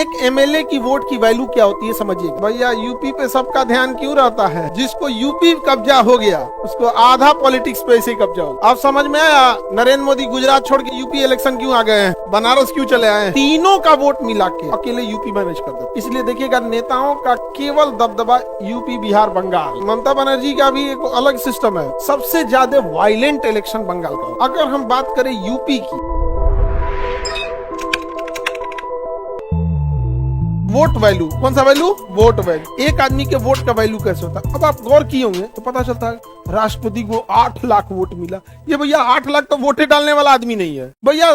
एक एमएलए की वोट की वैल्यू क्या होती है समझिए भैया। यूपी पे सबका ध्यान क्यों रहता है? जिसको यूपी कब्जा हो गया उसको आधा पॉलिटिक्स पे से कब्जा हो। अब समझ में आया नरेंद्र मोदी गुजरात छोड़ के यूपी इलेक्शन क्यों आ गए हैं, बनारस क्यों चले आए हैं? तीनों का वोट मिला के अकेले यूपी मैनेज कर दे। इसलिए देखिएगा नेताओं का केवल दबदबा यूपी, बिहार, बंगाल। ममता बनर्जी का भी एक अलग सिस्टम है। सबसे ज्यादा वायलेंट इलेक्शन बंगाल का। अगर हम बात करें यूपी की वोट वैल्यू, कौन सा वैल्यू? Vote value. एक आदमी के वोट का वैल्यू कैसे होता है? अब आप गौर किए होंगे तो पता चलता है राष्ट्रपति को 8 लाख वोट मिला। ये भैया 8 लाख तो वोटे डालने वाला आदमी नहीं है भैया।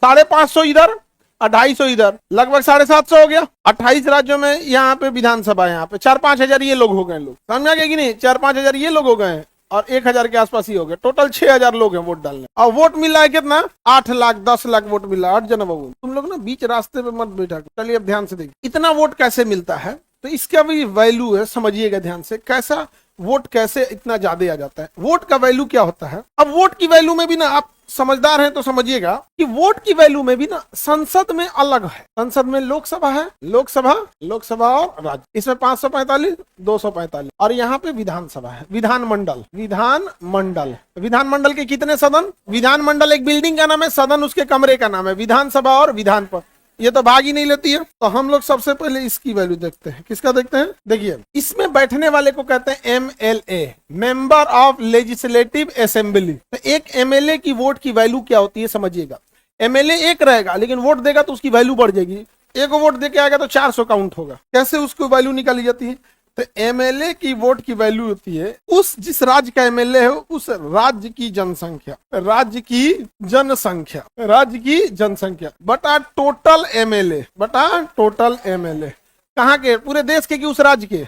550 इधर, 250 इधर, लगभग 750 हो गया। 28 राज्यों में यहाँ पे विधानसभा, यहाँ पे 4-5 हजार ये लोग हो गए। लोग समझ गए कि नहीं? 4-5 हजार ये लोग हो गए और 1000 के आसपास ही हो गए। टोटल 6000 लोग हैं वोट डालने। और वोट मिला है कितना? 8 लाख 10 लाख वोट मिला। 8 जना बाबू तुम लोग ना बीच रास्ते पे मत बैठा। चलिए अब ध्यान से देखिए इतना वोट कैसे मिलता है, तो इसका भी वैल्यू है, समझिएगा ध्यान से। कैसा वोट कैसे इतना ज्यादा आ जाता है? वोट का वैल्यू क्या होता है? अब वोट की वैल्यू में भी ना, आप समझदार हैं तो समझिएगा कि वोट की वैल्यू में भी ना संसद में अलग है। संसद में लोकसभा है, लोकसभा और राज्य, इसमें 545, 245, और यहाँ पे विधानसभा है, विधानमंडल। विधानमंडल के कितने सदन? विधानमंडल एक बिल्डिंग का नाम है, सदन उसके कमरे का नाम है। विधानसभा और विधान पर ये तो भाग ही नहीं लेती है। तो हम लोग सबसे पहले इसकी वैल्यू देखते हैं। किसका देखते हैं? देखिए इसमें बैठने वाले को कहते हैं MLA, member of legislative assembly. तो एक एमएलए की वोट की वैल्यू क्या होती है समझिएगा। एमएलए एक रहेगा लेकिन वोट देगा तो उसकी वैल्यू बढ़ जाएगी। एक वोट देके आएगा तो 400 काउंट होगा। कैसे उसको वैल्यू निकाली जाती है? तो एमएलए की वोट की वैल्यू होती है उस जिस राज्य का एमएलए है उस राज्य की जनसंख्या, बटा टोटल एमएलए, कहाँ के? पूरे देश के कि उस राज्य के?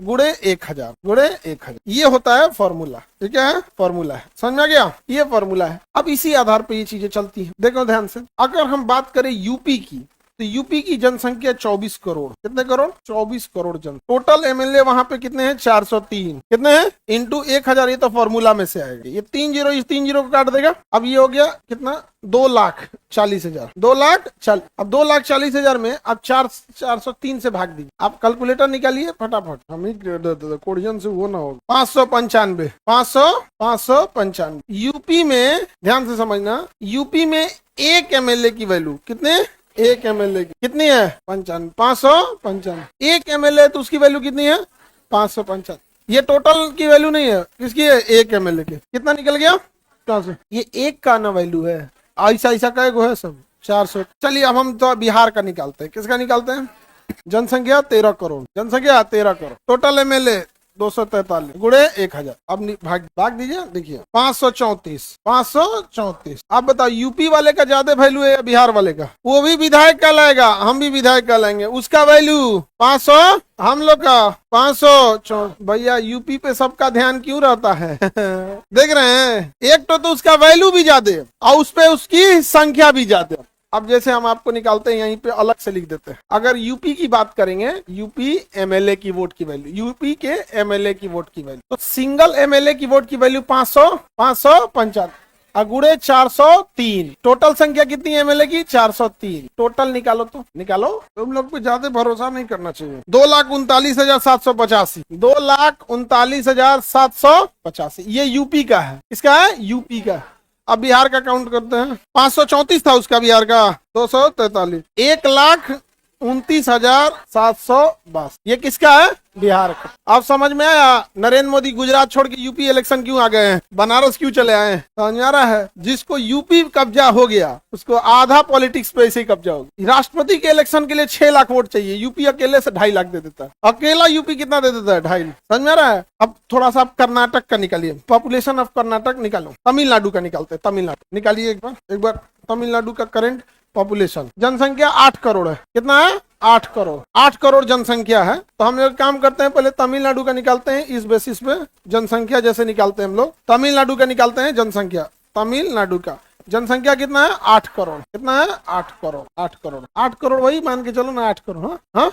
गुणे 1000 ये होता है फॉर्मूला। ठीक है, फॉर्मूला है, समझ में आ गया? ये फॉर्मूला है। अब इसी आधार पर ये चीजें चलती हैं। देखो ध्यान से, अगर हम बात करें यूपी की, तो यूपी की जनसंख्या 24 करोड़। कितने करोड़? 24 करोड़ जन। टोटल एमएलए वहां पे कितने हैं? 403। कितने हैं? इंटू 1000। ये तो फॉर्मूला में से आएगा। ये 3 जीरो इस 3 जीरो को काट देगा। अब ये हो गया कितना? 2,40,000। 2,40,000। अब 2,40,000 में अब 403 से भाग दीजिए। आप कैलकुलेटर निकालिए फटाफट। हम ही कोडियन से वो ना हो। 595। यूपी में ध्यान से समझना, यूपी में एक एमएलए की वैल्यू कितने? एक एमएलए की कितनी है? 595। एक एमएलए तो उसकी वैल्यू कितनी है? 595। ये टोटल की वैल्यू नहीं है, किसकी है? एक एमएलए की। कितना निकल गया? 400। ये एक का ना वैल्यू है, ऐसा का है सब 400। चलिए अब हम तो बिहार का निकालते हैं। किसका निकालते हैं? जनसंख्या 13 करोड़। टोटल एमएलए 243 गुणे 1000। अब भाग दीजिए। देखिए 534। आप बताओ यूपी वाले का ज्यादा वैल्यू है या बिहार वाले का? वो भी विधायक कहलाएगा, हम भी विधायक कहलाएंगे। उसका वैल्यू 500, हम लोग का 500। भैया यूपी पे सबका ध्यान क्यों रहता है? देख रहे हैं, एक तो उसका वैल्यू भी ज्यादा और उस पे उसकी संख्या भी ज्यादा। अब जैसे हम आपको निकालते हैं, यहीं पे अलग से लिख देते हैं। अगर यूपी की बात करेंगे, यूपी एमएलए की वोट की वैल्यू, यूपी के एमएलए की वोट की वैल्यू, तो सिंगल एमएलए की वोट की वैल्यू 595 गुणे 403। टोटल संख्या कितनी है एमएलए की? 403। टोटल निकालो तो निकालो। तुम लोग को ज्यादा भरोसा नहीं करना चाहिए। 2,39,785। 2,39,785 ये यूपी का है। इसका है यूपी का। अब बिहार का काउंट करते हैं। 534 था उसका बिहार का, 243। 1,29,782। ये किसका है? बिहार का। अब समझ में आया नरेंद्र मोदी गुजरात छोड़ के यूपी इलेक्शन क्यों आ गए हैं, बनारस क्यों चले आए हैं? समझ आ रहा है? जिसको यूपी कब्जा हो गया उसको आधा पॉलिटिक्स पे से कब्जा होगा। राष्ट्रपति के इलेक्शन के लिए 6 लाख वोट चाहिए, यूपी अकेले से 2.5 लाख दे देता है। अकेला यूपी कितना दे देता है? 2.5 लाख। समझ में आ रहा है? अब थोड़ा सा कर्नाटक का निकालिए, पॉपुलेशन ऑफ कर्नाटक निकालो। तमिलनाडु का निकालते हैं, तमिलनाडु निकालिए एक बार। तमिलनाडु का करंट पॉपुलेशन, जनसंख्या 8 करोड़ है। कितना है? 8 करोड़ जनसंख्या है। तो हम लोग काम करते हैं, पहले तमिलनाडु का निकालते हैं। इस बेसिस पे जनसंख्या जैसे निकालते हैं हम लोग, तमिलनाडु का निकालते हैं जनसंख्या। तमिलनाडु का जनसंख्या कितना है? 8 करोड़। कितना है? 8 करोड़। 8 करोड़ वही मान के चलो ना, 8 करोड़। हाँ,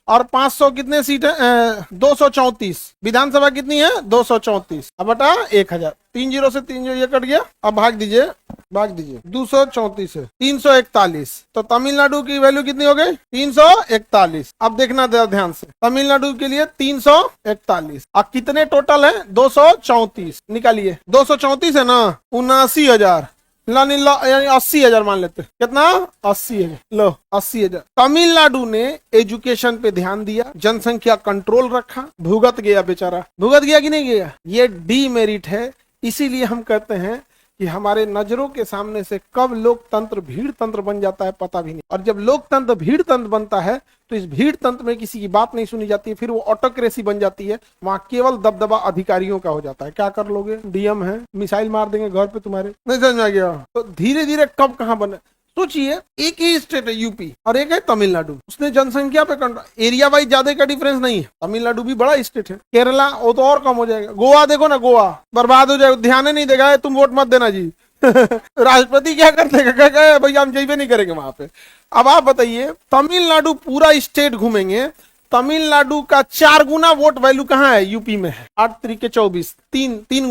और 500 कितने सीट है? 234। विधानसभा कितनी है? 234। अब बटा 1000, 3 जीरो से 3 जीरो ये कट गया। अब भाग दीजिए, भाग दीजिए, 234 है 341। तो तमिलनाडु की वैल्यू कितनी हो गई? 341। अब देखना ध्यान से, तमिलनाडु के लिए 341। अब कितने टोटल है? 234। निकालिए, 234 है ना, 79,000 यानी 80,000 मान लेते। कितना? 80,000। लो 80,000। तमिलनाडु ने एजुकेशन पे ध्यान दिया, जनसंख्या कंट्रोल रखा, भुगत गया बेचारा। भुगत गया कि नहीं गया? ये डीमेरिट है। इसीलिए हम कहते हैं कि हमारे नजरों के सामने से कब लोकतंत्र भीड़ तंत्र बन जाता है पता भी नहीं। और जब लोकतंत्र भीड़ तंत्र बनता है तो इस भीड़ तंत्र में किसी की बात नहीं सुनी जाती है, फिर वो ऑटोक्रेसी बन जाती है। वहां केवल दबदबा अधिकारियों का हो जाता है। क्या कर लोगे? डीएम है, मिसाइल मार देंगे घर पे तुम्हारे। नहीं समझ में आ गया? तो धीरे धीरे कब कहां बने। सोचिए, एक ही स्टेट है यूपी और एक है तमिलनाडु, उसने जनसंख्या पे कंट्रोल, एरिया वाइज ज्यादा का डिफरेंस नहीं है। तमिलनाडु भी बड़ा स्टेट है। केरला वो तो और कम हो जाएगा। गोवा देखो ना, गोवा बर्बाद हो जाएगा, ध्यान नहीं देगा। तुम वोट मत देना जी। राष्ट्रपति क्या कर देगा? भैया हम जाइए नहीं करेंगे वहां पे। अब आप बताइए, तमिलनाडु पूरा स्टेट घूमेंगे, तमिलनाडु का 4 गुना वोट वैल्यू कहाँ है? यूपी में है। 8 तरीके 24, 3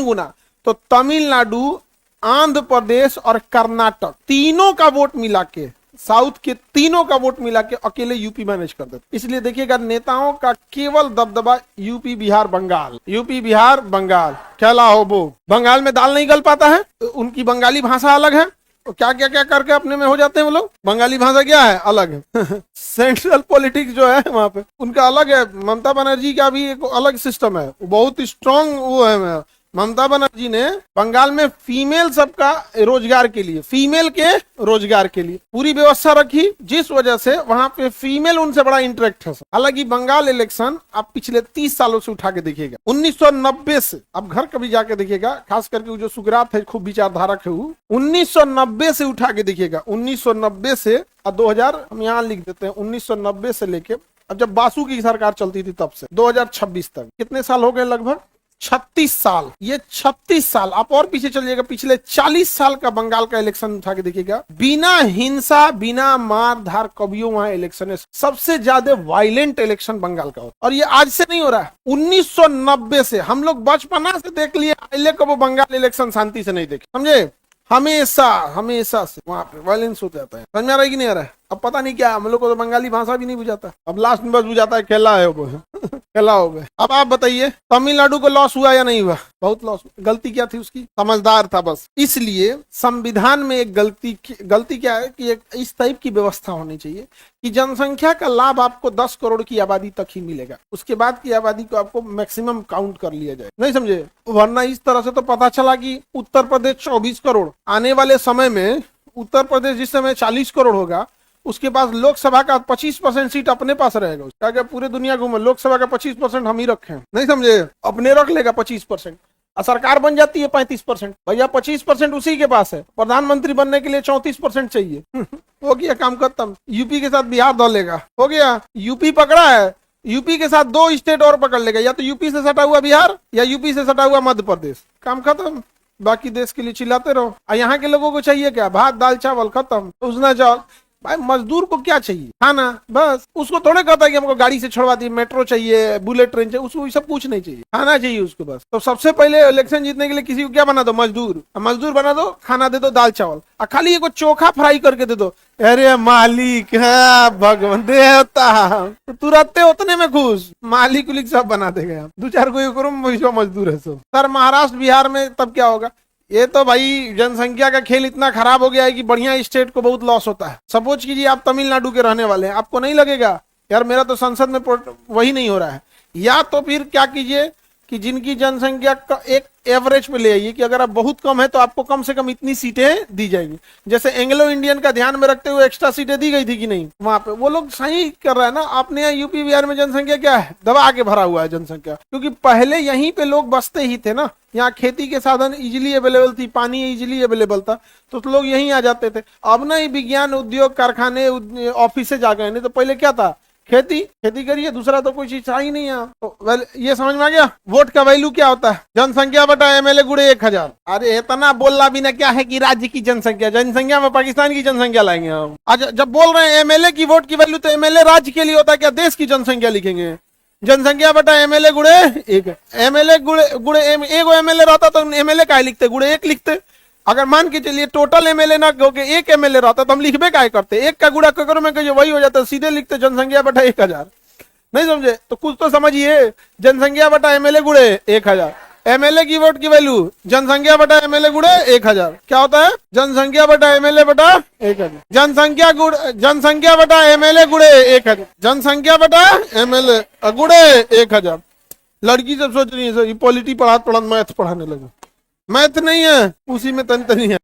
गुना। तो तमिलनाडु, आंध्र प्रदेश और कर्नाटक तीनों का वोट मिला के, साउथ के तीनों का वोट मिला के अकेले यूपी मैनेज कर देते। इसलिए देखिएगा, नेताओं का केवल दबदबा यूपी बिहार बंगाल, यूपी बिहार बंगाल। खेला हो वो, बंगाल में दाल नहीं गल पाता है, उनकी बंगाली भाषा अलग है। तो क्या क्या क्या करके अपने में हो जाते हैं वो लोग। बंगाली भाषा क्या है? अलग है। सेंट्रल पॉलिटिक्स जो है वहां पे उनका अलग है। ममता बनर्जी का भी एक अलग सिस्टम है, बहुत स्ट्रांग वो है। ममता बनर्जी ने बंगाल में फीमेल सबका रोजगार के लिए, फीमेल के रोजगार के लिए पूरी व्यवस्था रखी, जिस वजह से वहां पे फीमेल उनसे बड़ा इंटरेक्ट है। हालांकि बंगाल इलेक्शन आप पिछले 30 सालों से उठा के देखिएगा, 1990 से, अब घर कभी जाके देखिएगा, खास करके जो सुकरात है, खूब विचारधारक है, वो 1990 से उठा के देखिएगा, 1990 से 2000, हम यहाँ लिख देते हैं, 1990 से लेके अब जब बासु की सरकार चलती थी तब से 2026 तक कितने साल हो गए? लगभग 36 साल। ये 36 साल, आप और पीछे चलिएगा, पिछले 40 साल का बंगाल का इलेक्शन उठा के देखिएगा, बिना हिंसा, बिना मार धार कभियों वहां इलेक्शन है। सबसे ज्यादा वायलेंट इलेक्शन बंगाल का होता। और ये आज से नहीं हो रहा है, 1990 से। हम लोग बचपना से देख लिए, पहले कब बंगाल इलेक्शन शांति से नहीं देखे, समझे? हमेशा हमेशा से वहां पे वायलेंस हो जाता है। समझ में आ रहा है कि नहीं आ रहा है? अब पता नहीं क्या, हम लोग को तो बंगाली भाषा भी नहीं बुझाता। अब लास्ट में बस बुझाता है केला है वो। केला हो गए। अब आप बताइए, तमिलनाडु को लॉस हुआ या नहीं हुआ? बहुत लॉस। गलती क्या थी उसकी? समझदार था बस। इसलिए संविधान में एक गलती क्या है कि एक इस टाइप की व्यवस्था होनी चाहिए कि जनसंख्या का लाभ आपको 10 करोड़ की आबादी तक ही मिलेगा, उसके बाद की आबादी को आपको मैक्सिमम काउंट कर लिया जाए। नहीं समझे? वरना इस तरह से तो पता चला कि उत्तर प्रदेश 24 करोड़, आने वाले समय में उत्तर प्रदेश जिस समय 40 करोड़ होगा, उसके पास लोकसभा का 25% सीट अपने पास रहेगा। क्या क्या पूरे दुनिया घूमे, लोकसभा का 25% हम ही रखे। नहीं समझे? अपने रख लेगा 25%, और सरकार बन जाती है 35%। भैया 25% उसी के पास है। प्रधानमंत्री बनने के लिए 34% चाहिए। हो गया काम खत्म। यूपी के साथ बिहार धो लेगा, हो गया। यूपी पकड़ा है, यूपी के साथ 2 स्टेट और पकड़ लेगा, या तो यूपी से सटा हुआ बिहार या यूपी से सटा हुआ मध्य प्रदेश। काम खत्म। बाकी देश के लिए चिल्लाते रहो। और यहाँ के लोगों को चाहिए क्या? भात दाल चावल, खत्म। उजना चावल। भाई मजदूर को क्या चाहिए? खाना, बस। उसको थोड़े कहता है कि हमको गाड़ी से छोड़वा दी, मेट्रो चाहिए, बुलेट ट्रेन चाहिए, उसको सब कुछ नहीं चाहिए, खाना चाहिए उसको बस। तो सबसे पहले इलेक्शन जीतने के लिए किसी को क्या बना दो? मजदूर। मजदूर बना दो, खाना दे दो, दाल चावल, और खाली एक चोखा फ्राई करके दे दो। अरे मालिक, हाँ भगवान देवता, तो तुरंत उतने में खुश, मालिक उलिक सब बना देगा। 2-4 कोई मजदूर है सब। सर महाराष्ट्र बिहार में तब क्या होगा? ये तो भाई जनसंख्या का खेल इतना खराब हो गया है कि बढ़िया स्टेट को बहुत लॉस होता है। सपोज कीजिए आप तमिलनाडु के रहने वाले हैं, आपको नहीं लगेगा यार मेरा तो संसद में वही नहीं हो रहा है? या तो फिर क्या कीजिए कि जिनकी जनसंख्या का एक एवरेज पे ले आइए कि अगर आप बहुत कम है तो आपको कम से कम इतनी सीटें दी जाएंगी। जैसे एंग्लो इंडियन का ध्यान में रखते हुए एक्स्ट्रा सीटें दी गई थी कि नहीं? वहां पे वो लोग सही कर रहा है ना। आपने यहाँ यूपी बिहार में जनसंख्या क्या है? दबा के भरा हुआ है जनसंख्या, क्योंकि पहले यहीं पे लोग बसते ही थे ना। यहाँ खेती के साधन इजिली अवेलेबल थी, पानी इजिली अवेलेबल था, तो लोग यहीं आ जाते थे। अब ना ही विज्ञान, उद्योग, कारखाने, ऑफिस जा गए। नहीं तो पहले क्या था? खेती खेती करिए, दूसरा तो कोई चीज ही नहीं है। तो वेल ये समझ में आ गया वोट का वैल्यू क्या होता है। जनसंख्या बटा एमएलए गुणे 1000। अरे इतना बोलना भी ना क्या है कि राज्य की जनसंख्या, जनसंख्या में पाकिस्तान की जनसंख्या लाएंगे हम। आज जब बोल रहे हैं एमएलए की वोट की वैल्यू, तो एमएलए राज्य के लिए होता है क्या, देश की जनसंख्या लिखेंगे। जनसंख्या बटा एमएलए गुणे 1। एमएलए गुणे एगो एमएलए रहता तो एमएलए का लिखते, गुणे 1 लिखते। अगर मान के चलिए टोटल एमएलए ना हो के 1 एमएलए रहता तो हम लिखबे काय करते, 1 का गुणा ककरो में कहिए वही हो जाता, सीधे लिखते जनसंख्या बटा 1000। नहीं समझे तो कुछ तो समझिए। जनसंख्या बटा एमएलए गुणे 1000। एमएलए की वोट की वैल्यू जनसंख्या बटा एमएलए गुणे 1000 क्या होता है, जनसंख्या बटा एमएलए बटा 1000। जनसंख्या बटा एमएलए गुणे 1000। जनसंख्या बटा एमएलए गुणे 1000। लड़की सब सोच रही है सर ये पॉलिटी पढ़ा मैथ पढ़ाने लगे। मैथ नहीं है, उसी में तंत्र नहीं है।